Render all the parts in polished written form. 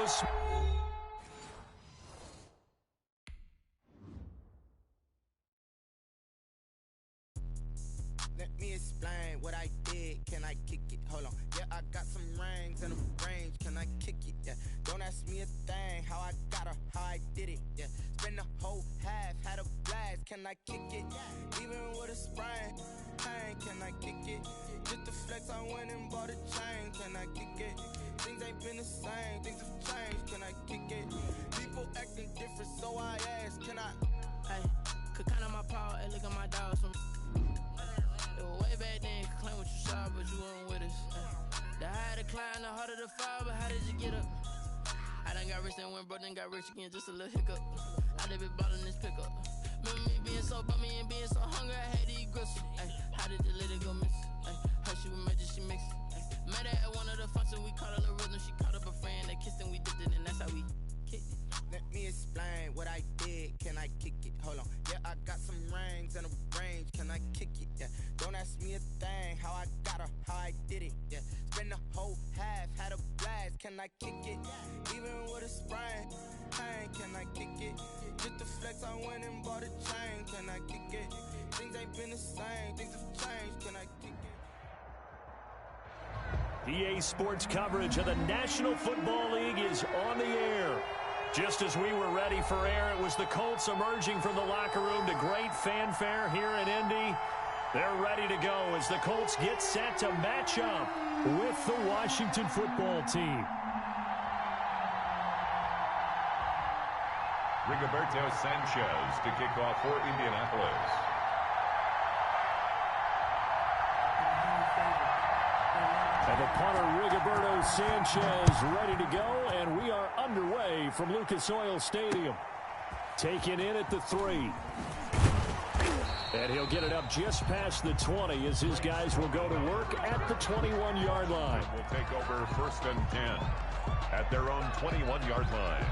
throws. Let me explain what I did. Can I kick it? Hold on. Yeah, I got some rings and a range. Can I kick it? Yeah. Don't ask me a thing. How I got her, how I did it. Yeah. Spend the whole half, had a blast. Can I kick it? Even with a sprain. Pain, can I kick it? Just the flex, I went and bought a chain. Can I kick it? Things ain't been the same. Things have changed. Can I kick it? People acting different, so I ask. Can I? Hey, could count on my power. Hey, look at my dogs from. It was way back then, could claim what you saw, but you weren't with us. The higher the climb, the harder the fall, but how did you get up? I done got rich and went broke, then got rich again, just a little hiccup. I done been ballin' this pickup. Remember me being so bummy and being so hungry, I had to eat gristle. Ay, how did the lady go miss? Ay, her she was magic, she mixed. Met her at one of the functions, we caught a little rhythm, she caught up a friend, they kissed and we dipped it, and that's how we kicked it. Let me explain what I did. Can I kick it? Hold on. Yeah, I got some rings and a range. Can I kick it? Yeah. Don't ask me a thing. How I got her, how I did it. Yeah. Spend the whole half, had a blast. Can I kick it? Even with a sprain. Pain, can I kick it? Just the flex, I went and bought a chain. Can I kick it? Things ain't been the same. Things have changed. Can I kick it? EA Sports coverage of the National Football League is on the air. Just as we were ready for air, it was the Colts emerging from the locker room to great fanfare here in Indy. They're ready to go as the Colts get set to match up with the Washington football team. Rigoberto Sanchez to kick off for Indianapolis. And the punter, Rigoberto Sanchez, ready to go, and we are underway from Lucas Oil Stadium. Taken in at the 3. And he'll get it up just past the 20 as his guys will go to work at the 21-yard line. Will take over 1st and 10 at their own 21-yard line.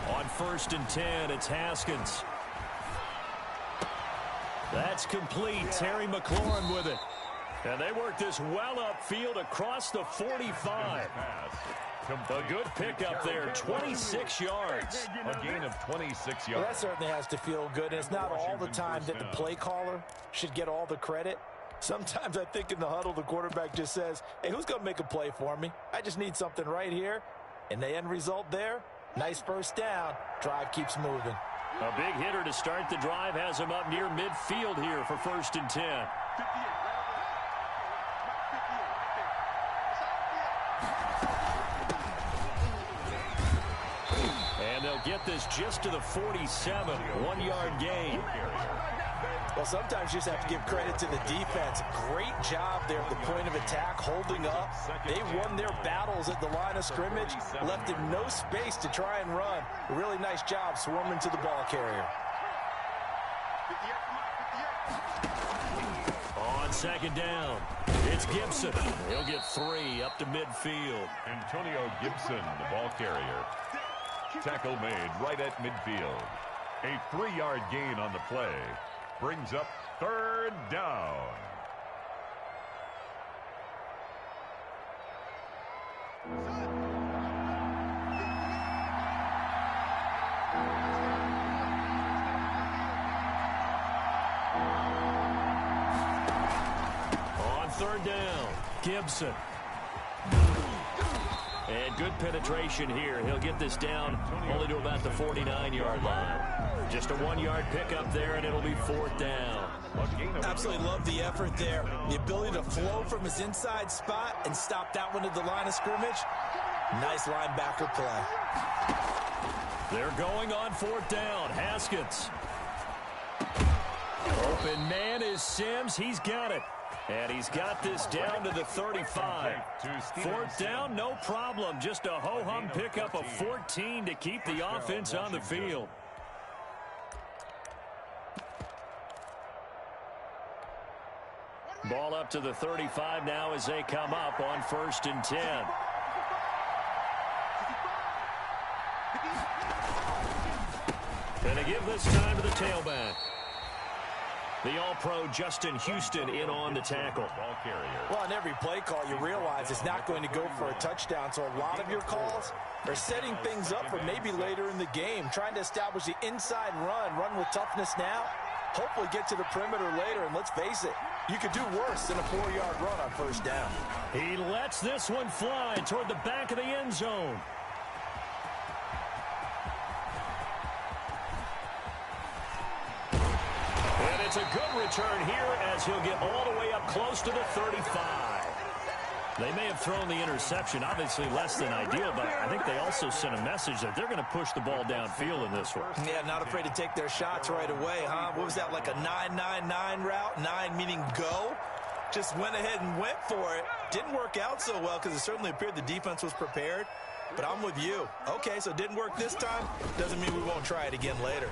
On 1st and 10, it's Haskins. That's complete. Terry McLaurin with it. And they work this well upfield across the 45. A good pickup there, 26 yards. A gain of 26 yards. Well, that certainly has to feel good. And it's not all the time that the play caller should get all the credit. Sometimes I think in the huddle, the quarterback just says, hey, who's going to make a play for me? I just need something right here. And the end result there, nice first down. Drive keeps moving. A big hitter to start the drive has him up near midfield here for 1st and 10. And they'll get this just to the 47, 1-yard gain. Well, sometimes you just have to give credit to the defense. Great job there at the point of attack, holding up. They won their battles at the line of scrimmage, left him no space to try and run. A really nice job swarming to the ball carrier. On 2nd down, it's Gibson. He'll get 3 up to midfield. Antonio Gibson, the ball carrier. Tackle made right at midfield. A 3-yard gain on the play. Brings up 3rd down. On 3rd down, Gibson. And good penetration here. He'll get this down only to about the 49-yard line. Just a 1-yard pickup there, and it'll be 4th down. Absolutely love the effort there. The ability to flow from his inside spot and stop that one at the line of scrimmage. Nice linebacker play. They're going on 4th down. Haskins. Open man is Sims. He's got it. And he's got this down to the 35. Fourth down, no problem. Just a ho-hum pickup of 14 to keep the offense on the field. Ball up to the 35 now as they come up on 1st and 10. And they give this time to the tailback. The All-Pro Justin Houston in on the tackle. Well, on every play call, you realize it's not going to go for a touchdown, so a lot of your calls are setting things up for maybe later in the game, trying to establish the inside run with toughness now, hopefully get to the perimeter later, and let's face it, you could do worse than a 4-yard run on 1st down. He lets this one fly toward the back of the end zone. And it's a good return here as he'll get all the way up close to the 35. They may have thrown the interception, obviously less than ideal, but I think they also sent a message that they're going to push the ball downfield in this one. Yeah, not afraid to take their shots right away, huh? What was that, like a 9-9-9 route? 9 meaning go? Just went ahead and went for it. Didn't work out so well because it certainly appeared the defense was prepared. But I'm with you. Okay, so it didn't work this time. Doesn't mean we won't try it again later.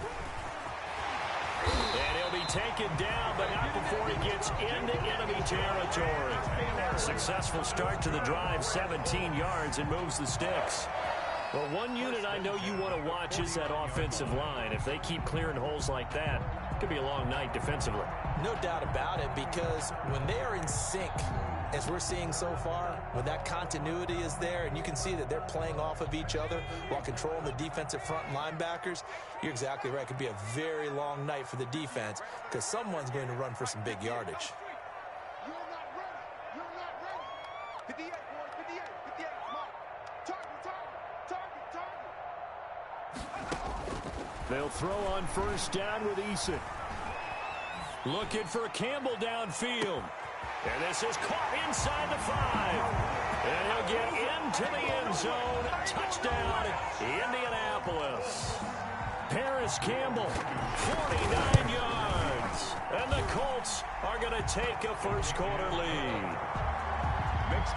And he'll be taken down, but not before he gets into enemy territory. Successful start to the drive, 17 yards, and moves the sticks. Well, one unit I know you want to watch is that offensive line. If they keep clearing holes like that, it could be a long night defensively. No doubt about it, because when they are in sync, as we're seeing so far, when that continuity is there and you can see that they're playing off of each other while controlling the defensive front linebackers, you're exactly right. It could be a very long night for the defense because someone's going to run for some big yardage. They'll throw on 1st down with Eason. Looking for Campbell downfield. And this is caught inside the 5. And he'll get into the end zone. Touchdown, Indianapolis. Paris Campbell, 49 yards. And the Colts are going to take a first-quarter lead.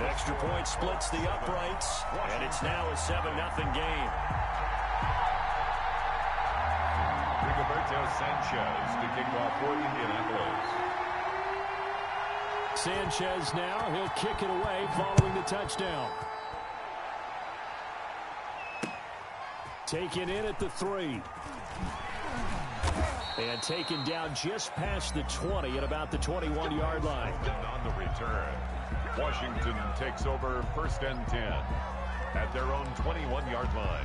Extra point splits the uprights, and it's now a 7-0 game. Rigoberto Sanchez to kick off for Indianapolis. Sanchez now, he'll kick it away following the touchdown. Taken in at the 3. And taken down just past the 20 at about the 21-yard line. On the return, Washington takes over 1st and 10 at their own 21-yard line.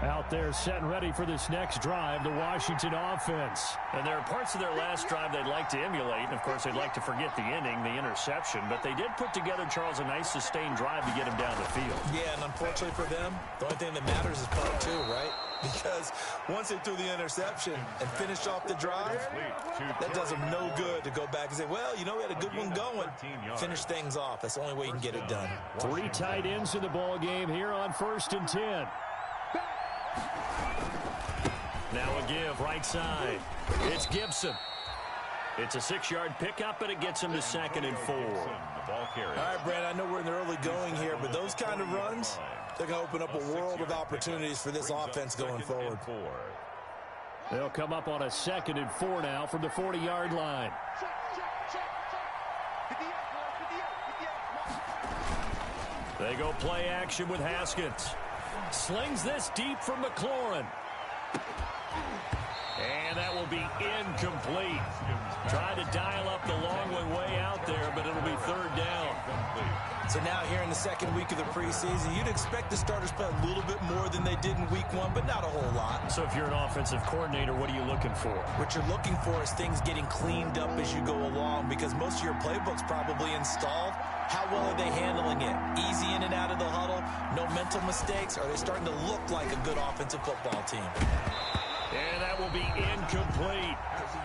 Out there set and ready for this next drive, the Washington offense. And there are parts of their last drive they'd like to emulate, and of course they'd like to forget the ending, the interception, but they did put together, Charles, a nice sustained drive to get him down the field. Yeah, and unfortunately for them, the only thing that matters is part 2, right? Because once they threw the interception and finished off the drive, that does them no good to go back and say, well, you know, we had a good one going. Finish things off. That's the only way you can get it done. 3 tight ends in the ball game here on 1st and 10. Now a give right side. It's Gibson. It's a 6-yard pickup, and it gets him to 2nd and 4. All right, Brad, I know we're in the early going here, but those kind of runs, they're going to open up a world of opportunities for this offense going forward. They'll come up on a 2nd and 4 now from the 40-yard line. They go play action with Haskins. Slings this deep from McLaurin. And that will be incomplete. Tried to dial up the long one way out there, but it'll be 3rd down. So now here in the 2nd week of the preseason, you'd expect the starters play a little bit more than they did in week 1, but not a whole lot. So if you're an offensive coordinator, what are you looking for? What you're looking for is things getting cleaned up as you go along, because most of your playbook's probably installed. How well are they handling it? Easy in and out of the huddle? No mental mistakes? Are they starting to look like a good offensive football team? And that will be incomplete.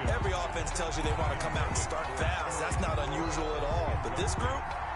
Every offense tells you they want to come out and start fast. That's not unusual at all. But this group,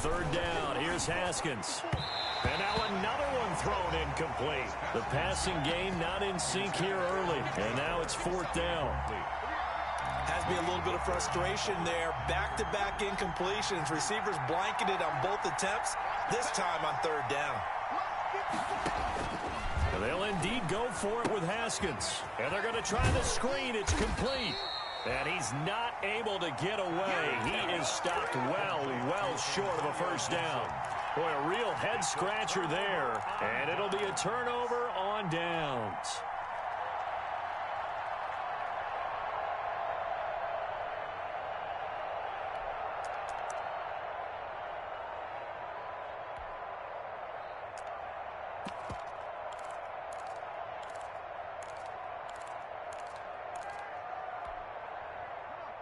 Third down. Here's Haskins. And now another one thrown incomplete. The passing game not in sync here early. And now it's fourth down. Has me a little bit of frustration there. Back-to-back incompletions. Receivers blanketed on both attempts. This time on third down. And they'll indeed go for it with Haskins. And they're going to try the screen. It's complete. And he's not able to get away. He is stopped well short of a first down. Boy, a real head-scratcher there. And it'll be a turnover on downs.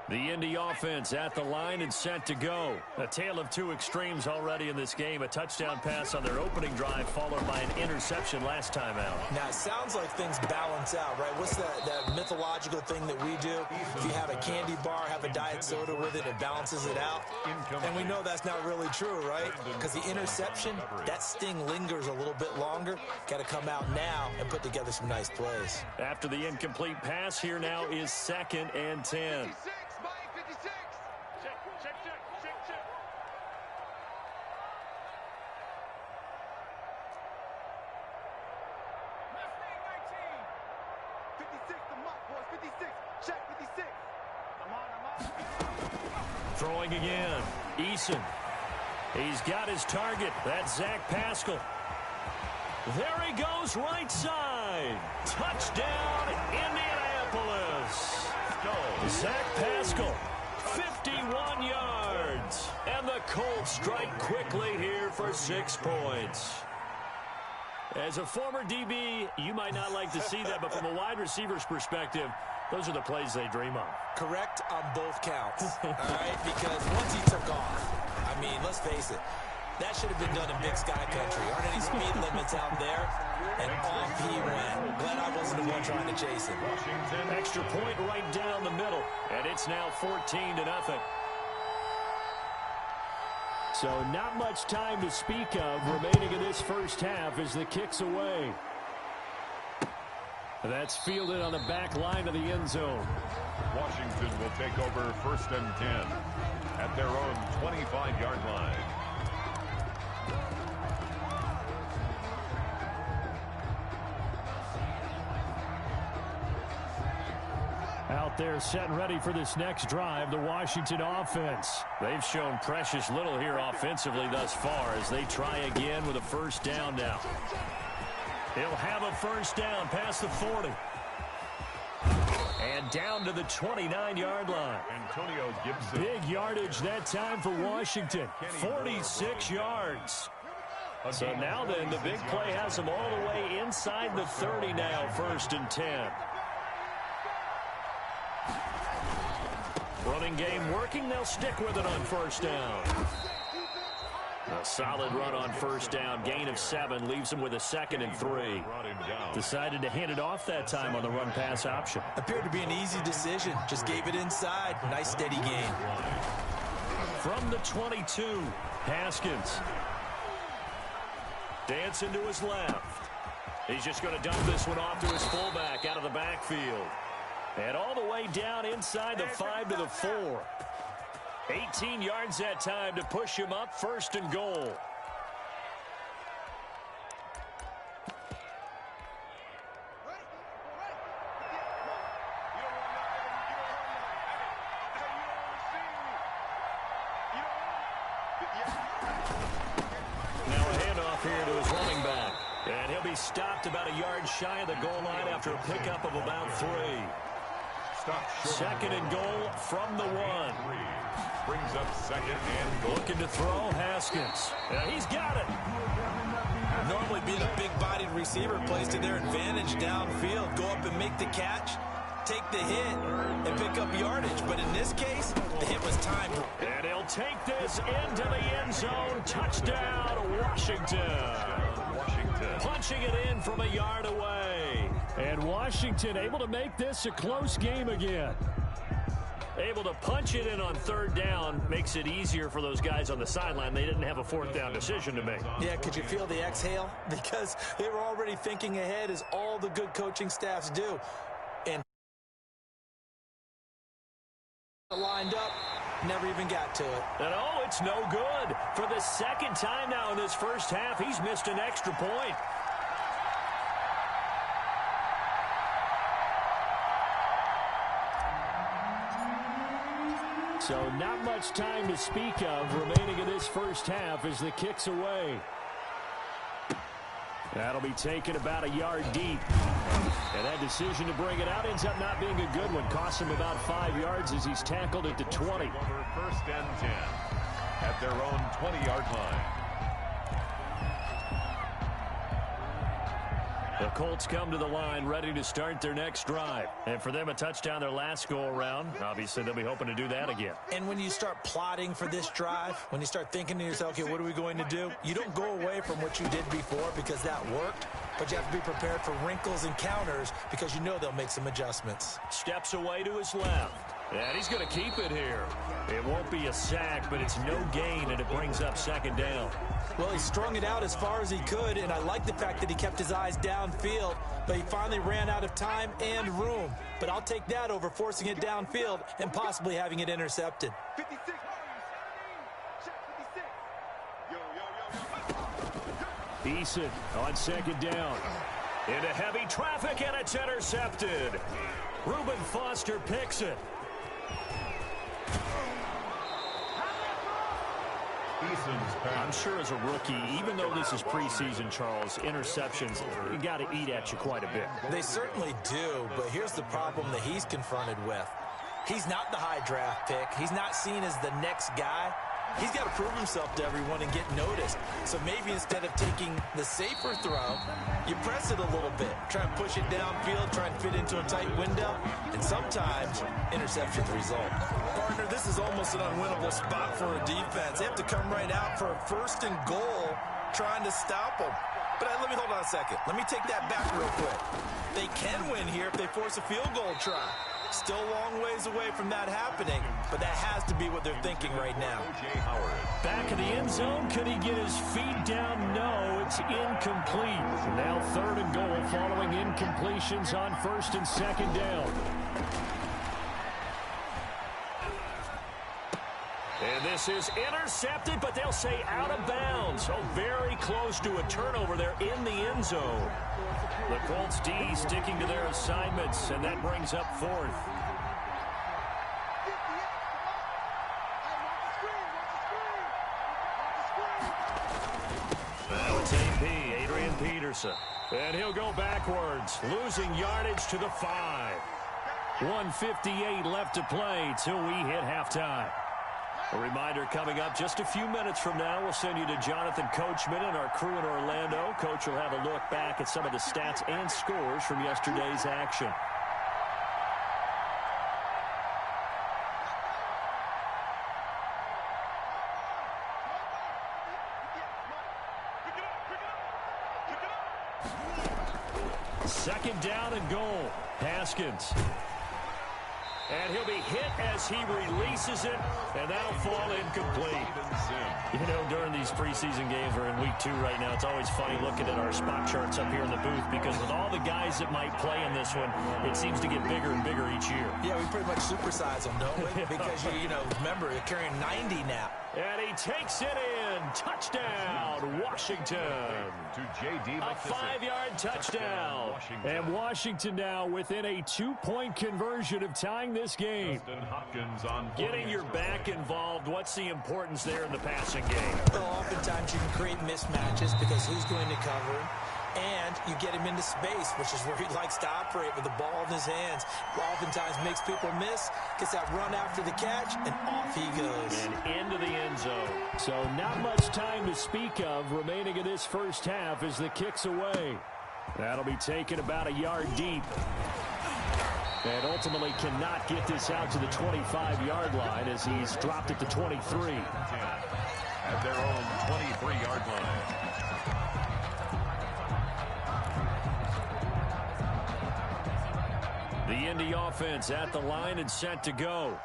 The Indy offense at the line and set to go. A tale of two extremes already in this game. A touchdown pass on their opening drive followed by an interception last time out. Now, it sounds like things balance out, right? What's that mythological thing that we do? If you have a candy bar, have a diet soda with it, it balances it out. And we know that's not really true, right? Because the interception, that sting lingers a little bit longer. Got to come out now and put together some nice plays. After the incomplete pass, here now is 2nd and 10. Throwing again. Eason. He's got his target. That's Zach Pascal. There he goes, right side. Touchdown, Indianapolis. Zach Pascal, 51 yards. And the Colts strike quickly here for 6 points. As a former DB, you might not like to see that, but from a wide receiver's perspective, those are the plays they dream of. Correct on both counts, all right? Because once he took off, I mean, let's face it, that should have been done in Big Sky Country. Aren't any speed limits out there? And off he went. Glad I wasn't the one trying to chase him. Extra point right down the middle, and it's now 14-0. So not much time to speak of remaining in this first half as the kick's away. That's fielded on the back line of the end zone. Washington will take over 1st and 10 at their own 25-yard line. Out there set and ready for this next drive, the Washington offense. They've shown precious little here offensively thus far as they try again with a first down now. He'll have a first down past the 40. And down to the 29-yard line. Antonio Gibson. Big yardage that time for Washington. 46 yards. So now then, the big play has them all the way inside the 30 now, 1st and 10. Running game working. They'll stick with it on first down. A solid run on first down. Gain of 7 leaves him with a 2nd and 3. Decided to hand it off that time on the run-pass option. Appeared to be an easy decision. Just gave it inside. Nice steady gain. From the 22, Haskins. Dancing to his left. He's just going to dump this one off to his fullback out of the backfield. And all the way down inside the 5 to the 4. 18 yards that time to push him up, 1st and goal. Now a handoff here to his running back. And he'll be stopped about a yard shy of the goal line after a pickup of about 3. 2nd and goal from the 1. Brings up 2nd and goal. Looking to throw, Haskins. He's got it. Normally being a big-bodied receiver plays to their advantage downfield. Go up and make the catch, take the hit, and pick up yardage. But in this case, the hit was timed. And he'll take this into the end zone. Touchdown, Washington. Punching it in from a yard away. And Washington able to make this a close game again. Able to punch it in on third down makes it easier for those guys on the sideline. They didn't have a fourth down decision to make. Yeah, could you feel the exhale? Because they were already thinking ahead, as all the good coaching staffs do. And lined up, never even got to it. And oh, it's no good. For the second time now in this first half, he's missed an extra point. So not much time to speak of remaining in this first half as the kick's away. That'll be taken about a yard deep. And that decision to bring it out ends up not being a good one. Costs him about 5 yards as he's tackled at the 20. Over first and 10 at their own 20-yard line. The Colts come to the line ready to start their next drive. And for them, a touchdown their last go-around. Obviously, they'll be hoping to do that again. And when you start plotting for this drive, when you start thinking to yourself, okay, what are we going to do? You don't go away from what you did before because that worked, but you have to be prepared for wrinkles and counters because you know they'll make some adjustments. Steps away to his left. And he's going to keep it here. It won't be a sack, but it's no gain, and it brings up second down. Well, he strung it out as far as he could, and I like the fact that he kept his eyes downfield, but he finally ran out of time and room. But I'll take that over forcing it downfield and possibly having it intercepted. 56. Check 56. Eason on second down. Into heavy traffic, and it's intercepted. Reuben Foster picks it. I'm sure as a rookie, even though this is preseason, Charles, interceptions, you got to eat at you quite a bit. They certainly do, but here's the problem that he's confronted with. He's not the high draft pick. He's not seen as the next guy. He's got to prove himself to everyone and get noticed. So maybe instead of taking the safer throw, you press it a little bit. Try and push it downfield, try and fit into a tight window, and sometimes interception's the result. Partner, this is almost an unwinnable spot for a defense. They have to come right out for a first and goal trying to stop them. But let me hold on a second. Let me take that back real quick. They can win here if they force a field goal try. Still a long ways away from that happening, but that has to be what they're thinking right now. Back in the end zone, could he get his feet down? No, it's incomplete. Now third and goal following incompletions on first and second down. And this is intercepted, but they'll say out of bounds. So very close to a turnover there in the end zone. The Colts D sticking to their assignments, and that brings up fourth. Now it's AP, Adrian Peterson. And he'll go backwards, losing yardage to the 5. 1:58 left to play till we hit halftime. A reminder coming up just a few minutes from now. We'll send you to Jonathan Coachman and our crew in Orlando. Coach will have a look back at some of the stats and scores from yesterday's action. Second down and goal. Haskins. And he'll be hit as he releases it, and that'll fall incomplete. You know, during these preseason games, we're in week 2 right now, it's always funny looking at our spot charts up here in the booth because with all the guys that might play in this one, it seems to get bigger and bigger each year. Yeah, we pretty much supersize them, don't we? Because, you know, remember, you're carrying 90 now. And he takes it in. Touchdown, Washington. To J.D. A 5-yard touchdown. And Washington now within a 2-point conversion of tying this game. Hopkins on Getting your back involved, what's the importance there in the passing game? Well, oftentimes you can create mismatches because who's going to cover him? And you get him into space, which is where he likes to operate with the ball in his hands. Oftentimes makes people miss, gets that run after the catch, and off he goes. And into the end zone. So not much time to speak of remaining in this first half as the kick's away. That'll be taken about a yard deep. And ultimately cannot get this out to the 25-yard line as he's dropped it to 23. At their own 23-yard line. The Indy offense at the line and set to go.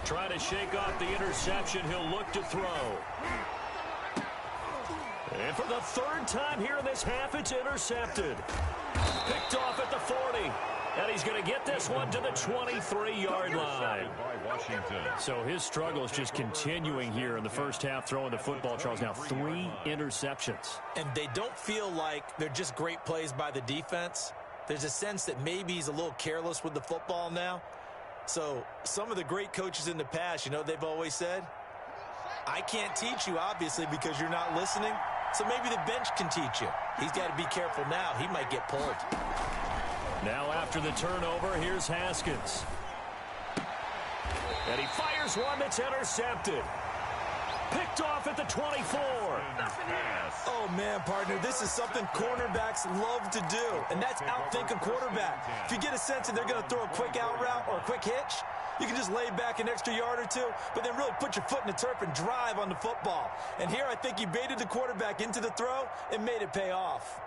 Trying to shake off the interception. He'll look to throw. And for the third time here in this half, it's intercepted. Picked off at the 40. And he's going to get this one to the 23-yard line. So his struggle is just continuing here in the first half, throwing the football, Charles. Now 3 interceptions. And they don't feel like they're just great plays by the defense. There's a sense that maybe he's a little careless with the football now. So some of the great coaches in the past, you know, they've always said, I can't teach you, obviously, because you're not listening. So maybe the bench can teach you. He's got to be careful now. He might get pulled. Now after the turnover, here's Haskins. And he fires one that's intercepted. Picked off at the 24. Oh, man, partner, this is something cornerbacks love to do, and that's outthink a quarterback. If you get a sense that they're going to throw a quick out route or a quick hitch, you can just lay back an extra yard or two, but then really put your foot in the turf and drive on the football. And here I think he baited the quarterback into the throw and made it pay off.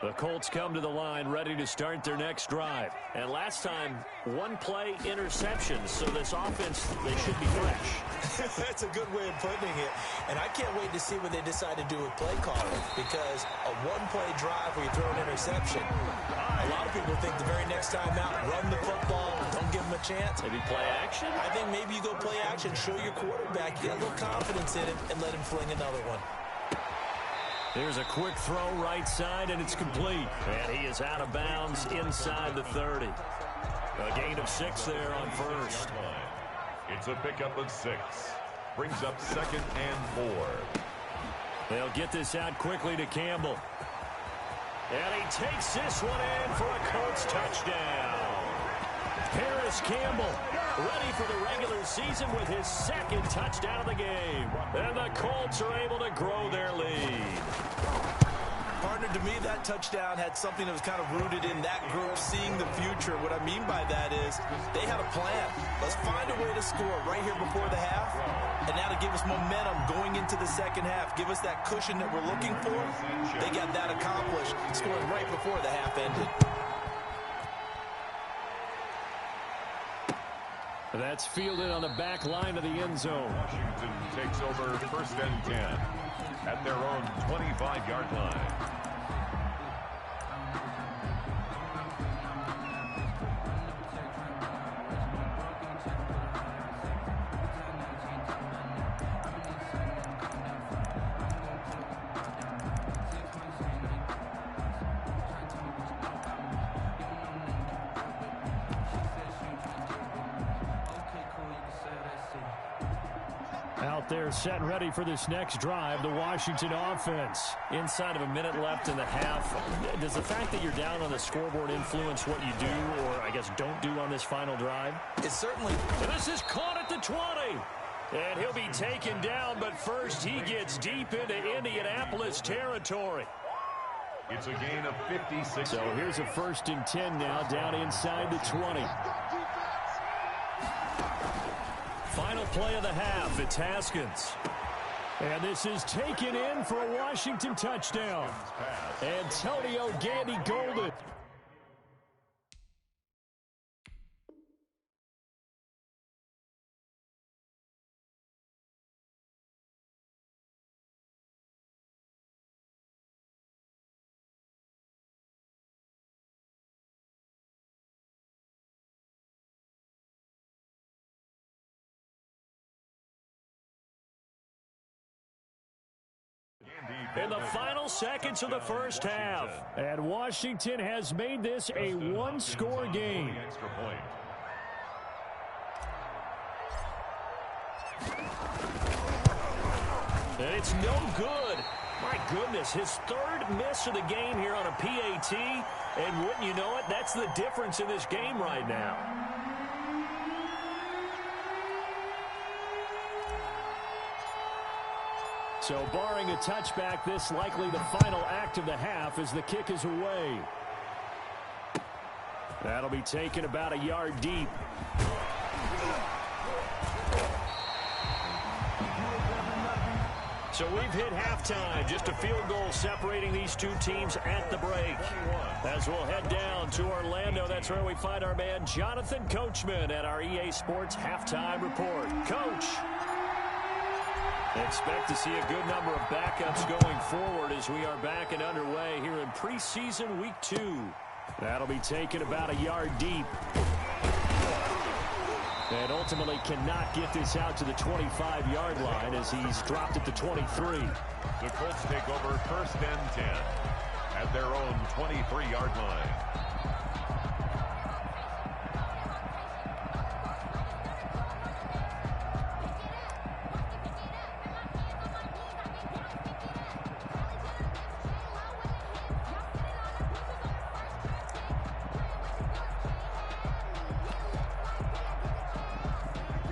The Colts come to the line ready to start their next drive. And last time, 1-play interceptions, so this offense, they should be fresh. That's a good way of putting it. And I can't wait to see what they decide to do with play calling, because a 1-play drive where you throw an interception, a lot of people think the very next time out, run the football, don't give them a chance. Maybe play action? I think maybe you go play action, show your quarterback, get a little confidence in him, and let him fling another one. There's a quick throw right side, and it's complete. And he is out of bounds inside the 30. A gain of 6 there on first. It's a pickup of 6. Brings up 2nd and 4. They'll get this out quickly to Campbell. And he takes this one in for a Colts touchdown. Paris Campbell ready for the regular season with his 2nd touchdown of the game. And the Colts are able to grow their lead. Partner, to me, that touchdown had something that was kind of rooted in that group seeing the future. What I mean by that is they had a plan. Let's find a way to score right here before the half. And now to give us momentum going into the second half, give us that cushion that we're looking for. They got that accomplished, scoring right before the half ended. That's fielded on the back line of the end zone. Washington takes over 1st and 10 at their own 25-yard line. Out there set and ready for this next drive, the Washington offense. Inside of a minute left in the half. Does the fact that you're down on the scoreboard influence what you do, or I guess don't do on this final drive? It certainly... And this is caught at the 20. And he'll be taken down, but first he gets deep into Indianapolis territory. It's a gain of 56. So here's a 1st and 10 now, down inside the 20. Final play of the half, it's Haskins. And this is taken in for a Washington touchdown. Antonio Gandy Golden. In the final seconds of the first half. And Washington has made this a 1-score game. Extra point. And it's no good. My goodness, his 3rd miss of the game here on a PAT. And wouldn't you know it, that's the difference in this game right now. So barring a touchback, this likely the final act of the half as the kick is away. That'll be taken about a yard deep. So we've hit halftime. Just a field goal separating these two teams at the break. As we'll head down to Orlando, that's where we find our man Jonathan Coachman at our EA Sports Halftime Report. Coach. Expect to see a good number of backups going forward as we are back and underway here in preseason week 2. That'll be taken about a yard deep. And ultimately cannot get this out to the 25-yard line as he's dropped it to 23. The Colts take over 1st and 10 at their own 23-yard line.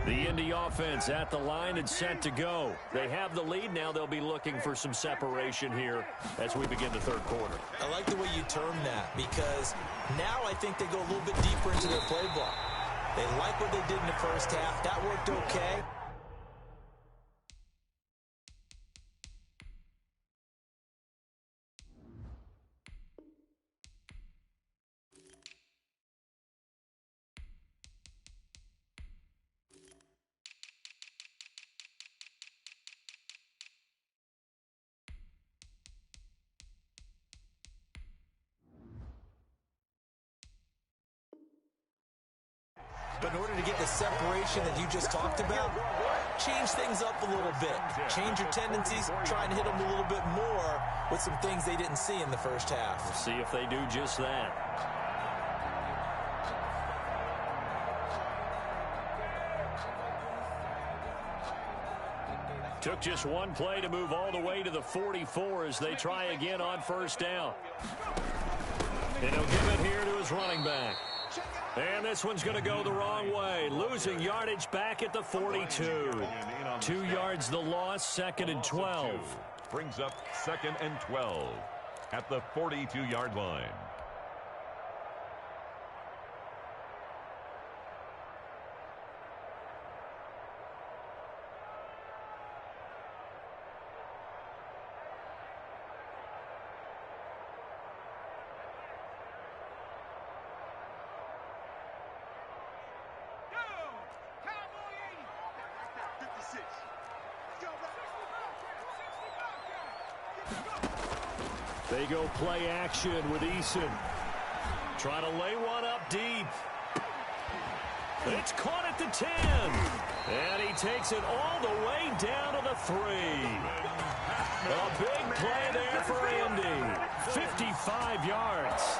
The Indy offense at the line and set to go. They have the lead. Now they'll be looking for some separation here as we begin the third quarter. I like the way you term that because now I think they go a little bit deeper into their playbook. They like what they did in the first half. That worked okay. But in order to get the separation that you just talked about, change things up a little bit. Change your tendencies, try and hit them a little bit more with some things they didn't see in the first half. We'll see if they do just that. Took just one play to move all the way to the 44 as they try again on 1st down. And he'll give it here to his running back. And this one's going to go the wrong way. Losing yardage back at the 42. 2 yards the loss, 2nd and 12. Brings up 2nd and 12 at the 42-yard line. They go play action with Eason. Trying to lay one up deep. It's caught at the 10. And he takes it all the way down to the 3. A big play there for Indy. 55 yards.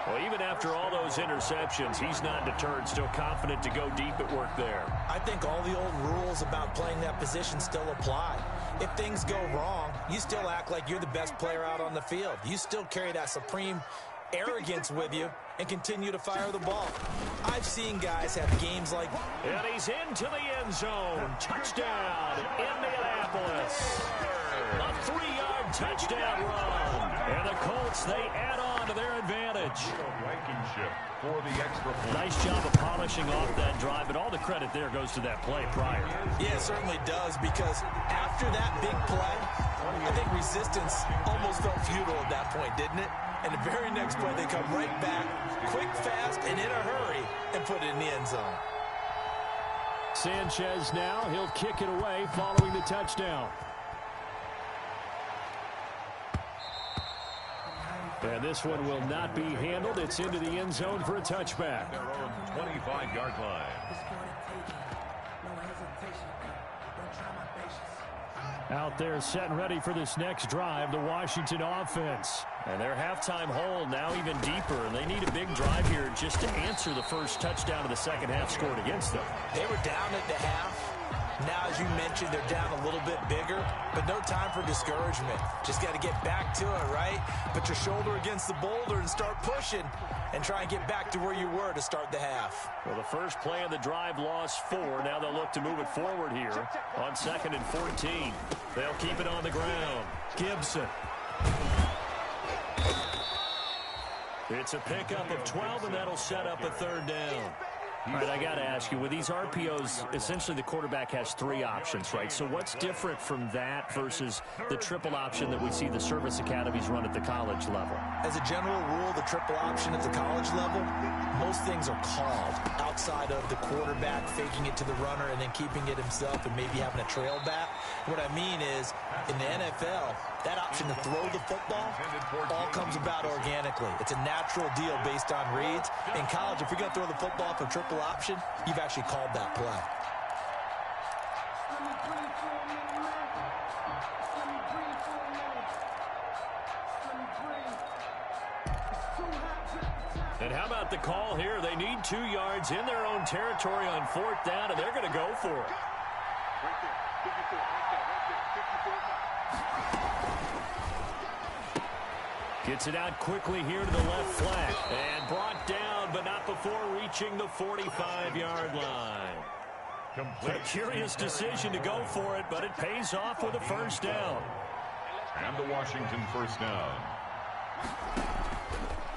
Well, even after all those interceptions, he's not deterred, still confident to go deep at work there. I think all the old rules about playing that position still apply. If things go wrong, you still act like you're the best player out on the field. You still carry that supreme arrogance with you and continue to fire the ball. I've seen guys have games like... And he's into the end zone. Touchdown, Indianapolis. A 3-yard touchdown run. And the Colts, they add on to their advantage. For the extra point. Nice job of polishing off that drive, but all the credit there goes to that play prior. Yeah, it certainly does, because after that big play, I think resistance almost felt futile at that point, didn't it? And the very next play, they come right back, quick, fast, and in a hurry, and put it in the end zone. Sanchez now, he'll kick it away following the touchdown. And this one will not be handled. It's into the end zone for a touchback. Their own 25-yard line. Out there set and ready for this next drive, the Washington offense. And their halftime hole now even deeper, and they need a big drive here just to answer the first touchdown of the second half scored against them. They were down at the half. Now, as you mentioned, they're down a little bit bigger, but no time for discouragement. Just got to get back to it, right? Put your shoulder against the boulder and start pushing and try and get back to where you were to start the half. Well, the first play of the drive lost 4. Now they'll look to move it forward here on 2nd and 14. They'll keep it on the ground. Gibson. It's a pickup of 12, and that'll set up a 3rd down. All right, I got to ask you, with these RPOs, essentially the quarterback has 3 options, right? So what's different from that versus the triple option that we see the service academies run at the college level? As a general rule, the triple option at the college level, most things are called outside of the quarterback faking it to the runner and then keeping it himself and maybe having a trail back. What I mean is, in the NFL, that option to throw the football all comes about organically. It's a natural deal based on reads. In college, if you're going to throw the football for triple option, you've actually called that play. And how about the call here? They need 2 yards in their own territory on 4th down, and they're going to go for it. Gets it out quickly here to the left flat. And brought down, but not before reaching the 45-yard line. A curious decision to go for it, but it pays off with a first down. And the Washington first down.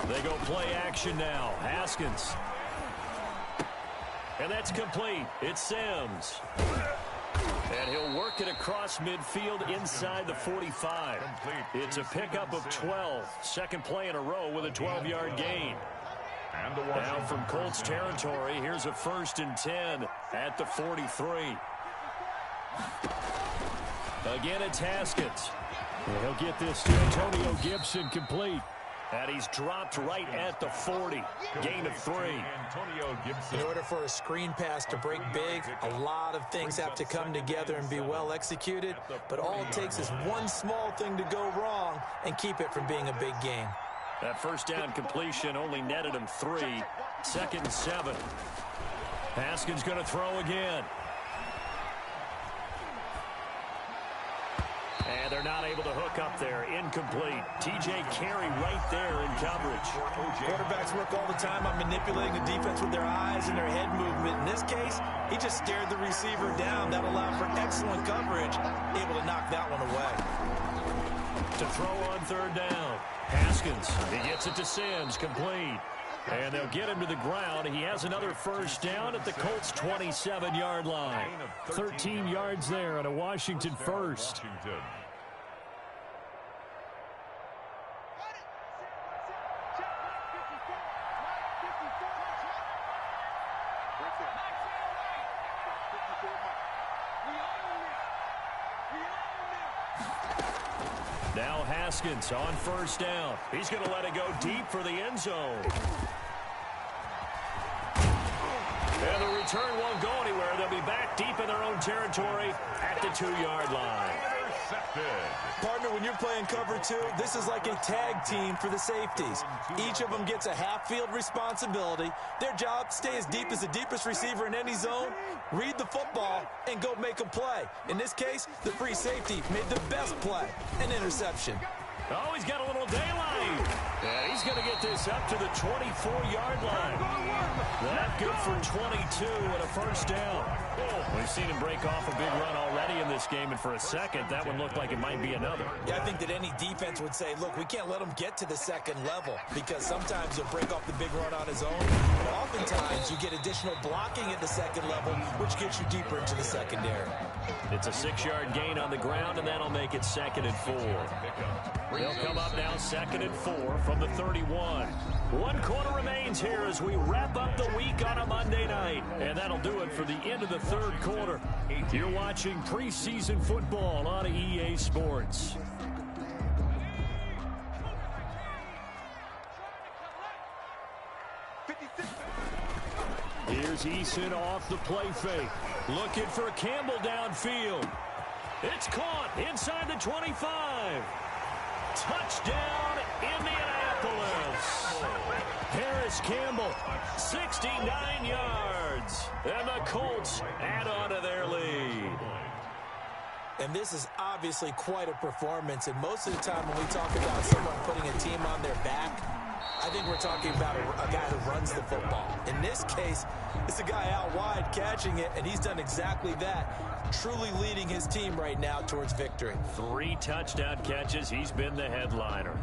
They go play action now. Haskins. And that's complete. It's Sims. And he'll work it across midfield inside the 45. It's a pickup of 12. Second play in a row with a 12-yard gain. Now from Colts territory, here's a 1st and 10 at the 43. Again, it's Haskins. And he'll get this to Antonio Gibson complete. And he's dropped right at the 40. Gain of 3. In order for a screen pass to break big, a lot of things have to come together and be well executed. But all it takes is one small thing to go wrong and keep it from being a big gain. That first down completion only netted him 3. 2nd and 7. Haskins going to throw again. And they're not able to hook up there. Incomplete. T.J. Carey right there in coverage. Quarterbacks work all the time on manipulating the defense with their eyes and their head movement. In this case, he just stared the receiver down. That allowed for excellent coverage, able to knock that one away. To throw on 3rd down. Haskins, he gets it to Sims, complete. And they'll get him to the ground. He has another first down at the Colts' 27-yard line. 13 yards there on a Washington first. Now Haskins on first down. He's going to let it go deep for the end zone. And the return won't go anywhere. They'll be back deep in their own territory at the 2-yard line. Partner, when you're playing cover 2, this is like a tag team for the safeties. Each of them gets a half-field responsibility. Their job, stay as deep as the deepest receiver in any zone, read the football, and go make a play. In this case, the free safety made the best play, an interception. Oh, he's got a little daylight. And he's going to get this up to the 24-yard line. That good for 22 and a first down. We've seen him break off a big run already in this game, and for a second, that one looked like it might be another. Yeah, I think that any defense would say, look, we can't let him get to the second level, because sometimes he'll break off the big run on his own, but oftentimes you get additional blocking at the second level, which gets you deeper into the secondary. It's a 6-yard gain on the ground, and that'll make it 2nd and 4. They'll come up now 2nd and 4 from the 31. 1 quarter remains here as we wrap up the week on a Monday night. And that'll do it for the end of the 3rd quarter. You're watching preseason football on EA Sports. Here's Eason off the play fake. Looking for Campbell downfield. It's caught inside the 25. Touchdown, Indianapolis. Harris Campbell, 69 yards. And the Colts add on to their lead. And this is obviously quite a performance. And most of the time when we talk about someone putting a team on their back, I think we're talking about a guy who runs the football. In this case, it's a guy out wide catching it, and he's done exactly that, truly leading his team right now towards victory. 3 touchdown catches. He's been the headliner.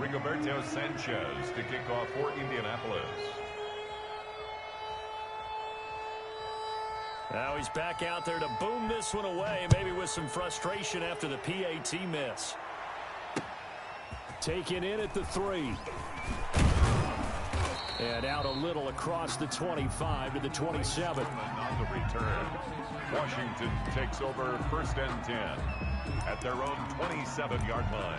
Rigoberto Sanchez to kick off for Indianapolis. Now he's back out there to boom this one away, maybe with some frustration after the PAT miss. Taken in at the 3. And out a little across the 25 to the 27. On the return, Washington takes over 1st and 10 at their own 27-yard line.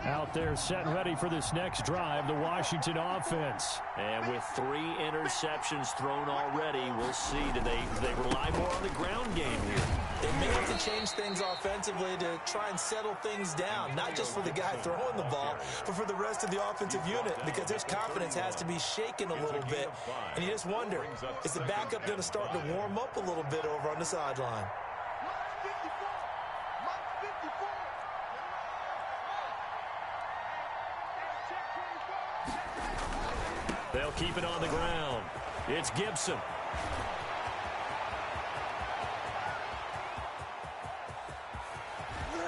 Out there set and ready for this next drive, the Washington offense. And with 3 interceptions thrown already, we'll see. Do they rely more on the ground game here? They may have to change things offensively to try and settle things down, not just for the guy throwing the ball, but for the rest of the offensive unit, because their confidence has to be shaken a little bit. And you just wonder, is the backup going to start to warm up a little bit over on the sideline? They'll keep it on the ground. It's Gibson.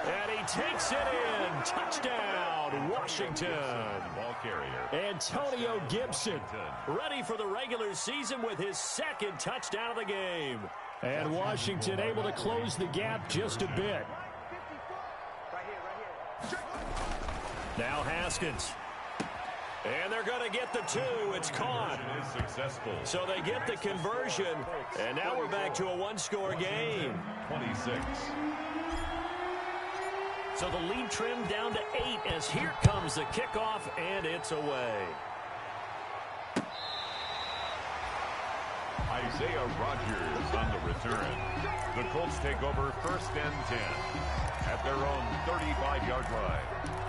And he takes it in. Touchdown, Washington. Ball carrier. Antonio Gibson, ready for the regular season with his 2nd touchdown of the game. And Washington able to close the gap just a bit. Now Haskins. And they're going to get the 2. It's caught. Is successful. So they get the conversion. And now we're back to a 1-score game. 26. So the lead trimmed down to 8 as here comes the kickoff, and it's away. Isaiah Rodgers on the return. The Colts take over 1st and 10 at their own 35-yard line.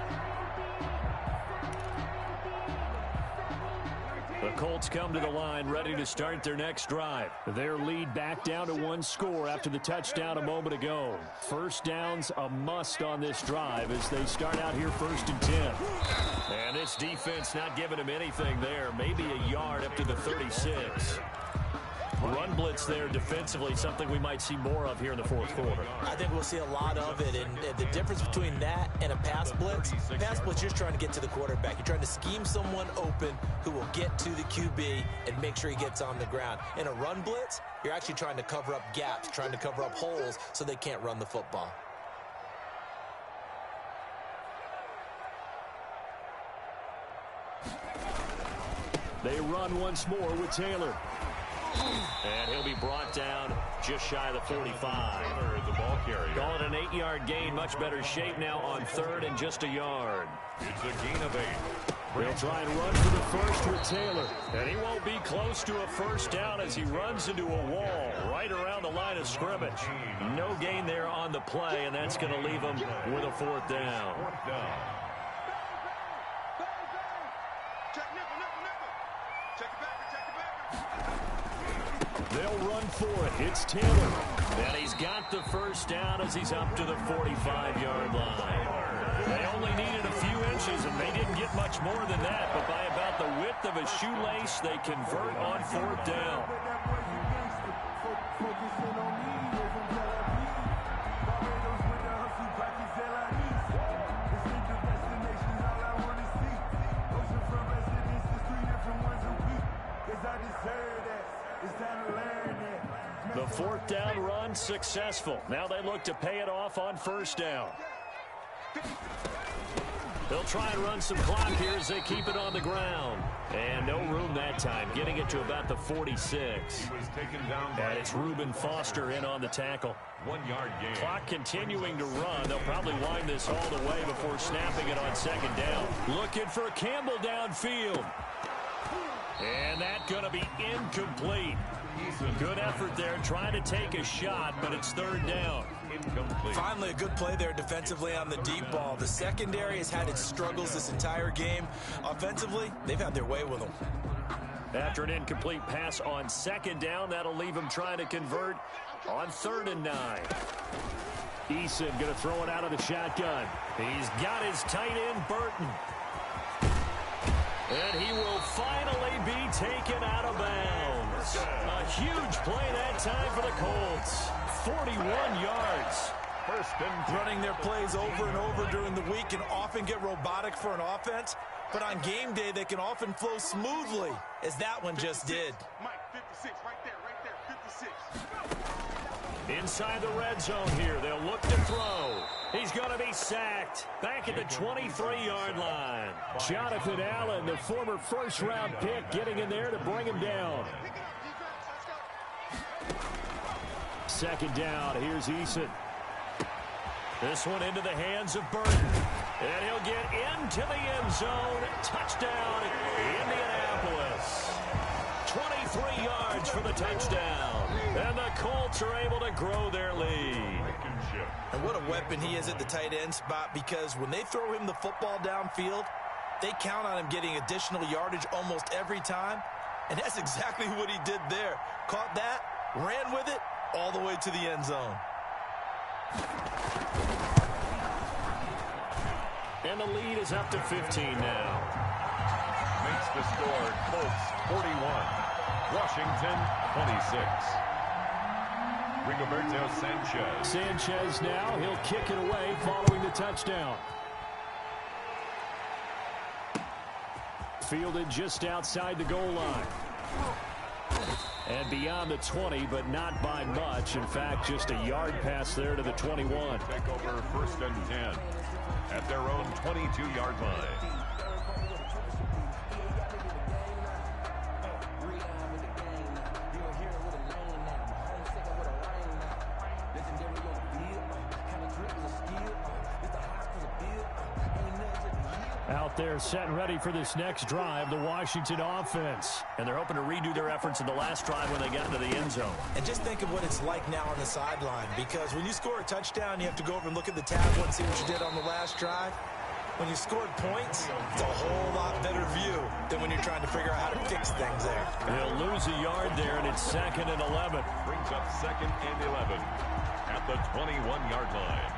The Colts come to the line ready to start their next drive. Their lead back down to 1 score after the touchdown a moment ago. 1st downs a must on this drive as they start out here 1st and 10. And this defense not giving them anything there. Maybe a yard up to the 36. Run blitz there defensively, something we might see more of here in the 4th quarter. I think we'll see a lot of it, and the difference between that and a pass blitz, you're just trying to get to the quarterback. You're trying to scheme someone open who will get to the QB and make sure he gets on the ground. In a run blitz, you're actually trying to cover up gaps, trying to cover up holes so they can't run the football. They run once more with Taylor. And he'll be brought down just shy of the 45. The ball carrier. Call it an 8-yard gain. Much better shape now on 3rd and just a yard. It's a gain of 8. They'll try and run for the 1st with Taylor. And he won't be close to a 1st down as he runs into a wall right around the line of scrimmage. No gain there on the play, and that's going to leave him with a 4th down. 4th down. They'll run for it. It's Taylor. And he's got the 1st down as he's up to the 45-yard line. They only needed a few inches, and they didn't get much more than that. But by about the width of a shoelace, they convert on 4th down. The 4th down run successful. Now they look to pay it off on 1st down. They'll try and run some clock here as they keep it on the ground. And no room that time, getting it to about the 46. He was taken down by And it's Reuben Foster in on the tackle. 1-yard gain. Clock continuing to run. They'll probably wind this all the way before snapping it on 2nd down. Looking for Campbell downfield. And that's going to be incomplete. Good effort there, trying to take a shot, but it's 3rd down. Incomplete. Finally, a good play there defensively on the deep ball. The secondary has had its struggles this entire game. Offensively, they've had their way with them. After an incomplete pass on 2nd down, that'll leave him trying to convert on 3rd and 9. Eason going to throw it out of the shotgun. He's got his tight end, Burton. And he will finally be taken out of bounds. A huge play that time for the Colts. 41 yards. First and 10. Running their plays over and over during the week can often get robotic for an offense, but on game day they can often flow smoothly, as that one just did. Mike, 56, right there, 56. Inside the red zone here, they'll look to throw. He's going to be sacked. Back at the 23-yard line. Jonathan Allen, the former first-round pick, getting in there to bring him down. Second down, here's Eason. This one into the hands of Burton. And he'll get into the end zone. Touchdown, Indianapolis. 23 yards for the touchdown. And the Colts are able to grow their lead. And what a weapon he is at the tight end spot, because when they throw him the football downfield, they count on him getting additional yardage almost every time. And that's exactly what he did there. Caught that, ran with it, all the way to the end zone. And the lead is up to 15 now. Makes the score Colts 41, Washington 26. Rigoberto Sanchez. Sanchez now, he'll kick it away following the touchdown. Fielded just outside the goal line. And beyond the 20, but not by much. In fact, just a yard pass there to the 21. Take over first and 10 at their own 22-yard line. Out there set and ready for this next drive, the Washington offense. And they're hoping to redo their efforts in the last drive when they got into the end zone. And just think of what it's like now on the sideline, because when you score a touchdown, you have to go over and look at the tablet and see what you did on the last drive. When you scored points, it's a whole lot better view than when you're trying to figure out how to fix things there. They'll lose a yard there, and it's 2nd and 11. Brings up 2nd and 11 at the 21-yard line.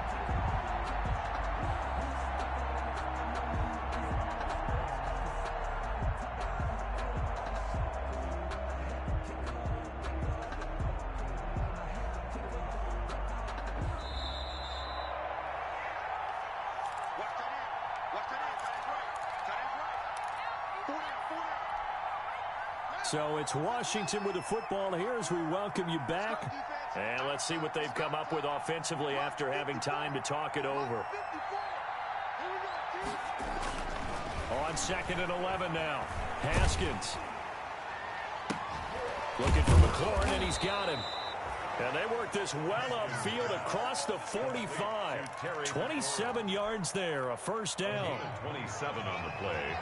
So it's Washington with the football here as we welcome you back. And let's see what they've come up with offensively after having time to talk it over. On 2nd and 11 now. Haskins. Looking for McLaurin, and he's got him. And they work this well upfield across the 45. 27 yards there, a first down. 27 on the play.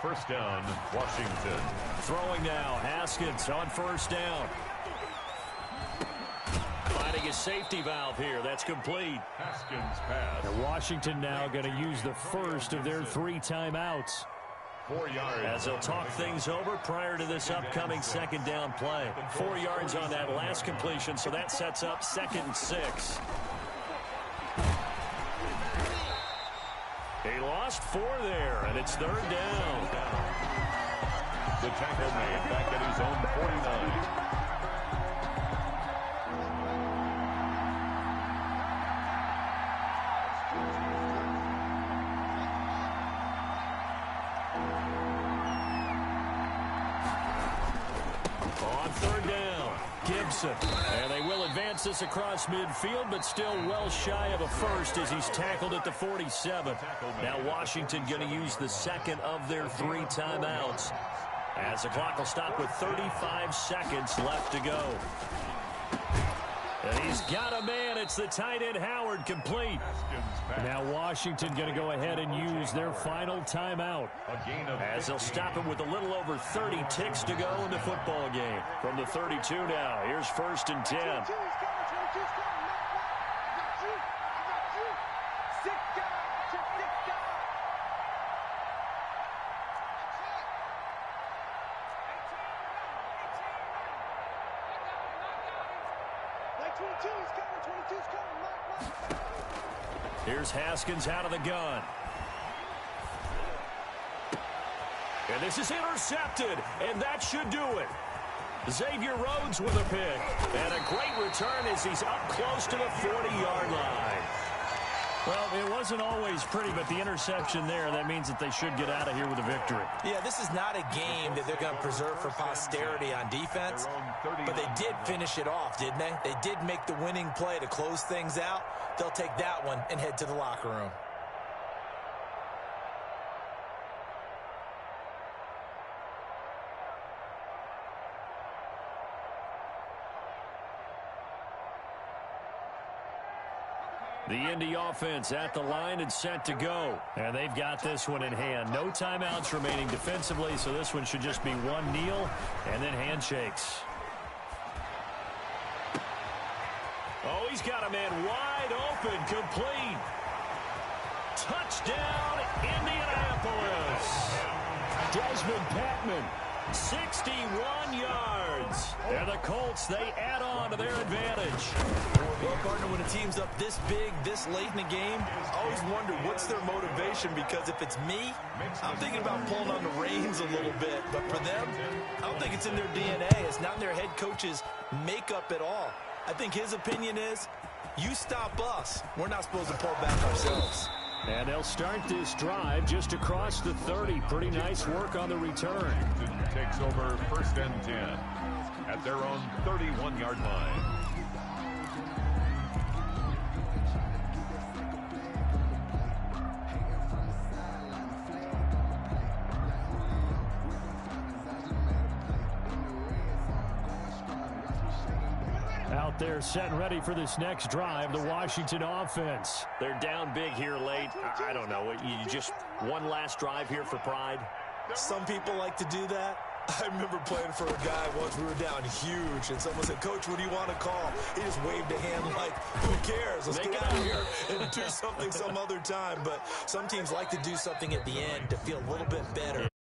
First down, Washington. Throwing now, Haskins on first down. Finding a safety valve here. That's complete. Haskins pass. And Washington now going to use the first of their 3 timeouts. 4 yards. As they'll talk things over prior to this upcoming second down play. 4 yards on that last completion, so that sets up 2nd and 6. He lost 4 there, and it's 3rd down. The tackle made back at his own 49. On 3rd down, Gibson. And they will advance this across midfield, but still well shy of a first as he's tackled at the 47. Now Washington going to use the 2nd of their 3 timeouts, as the clock will stop with 35 seconds left to go. And he's got a man. It's the tight end Howard, complete. Now Washington going to go ahead and use their final timeout, as they'll stop him with a little over 30 ticks to go in the football game. From the 32 now, here's 1st and 10. Here's Haskins out of the gun. And this is intercepted, and that should do it. Xavier Rhodes with a pick. And a great return as he's up close to the 40-yard line. Well, it wasn't always pretty, but the interception there, that means that they should get out of here with a victory. Yeah, this is not a game that they're going to preserve for posterity on defense, but they did finish it off, didn't they? They did make the winning play to close things out. They'll take that one and head to the locker room. The Indy offense at the line and set to go. And they've got this one in hand. No timeouts remaining defensively, so this one should just be one kneel and then handshakes. Oh, he's got a man wide open, complete. Touchdown, Indianapolis. Desmond Patman, 61 yards. And the Colts, they add on to their advantage. Well, partner, when a team's up this big, this late in the game, I always wonder what's their motivation, because if it's me, I'm thinking about pulling on the reins a little bit. But for them, I don't think it's in their DNA. It's not in their head coach's makeup at all. I think his opinion is, you stop us. We're not supposed to pull back ourselves. And they'll start this drive just across the 30. Pretty nice work on the return. Takes over 1st and 10 at their own 31-yard line. Out there set and ready for this next drive, the Washington offense. They're down big here late. I don't know. You just one last drive here for pride? Some people like to do that. I remember playing for a guy once. We were down huge, and someone said, "Coach, what do you want to call?" He just waved a hand like, who cares? Let's get out of here and do something some other time. But some teams like to do something at the end to feel a little bit better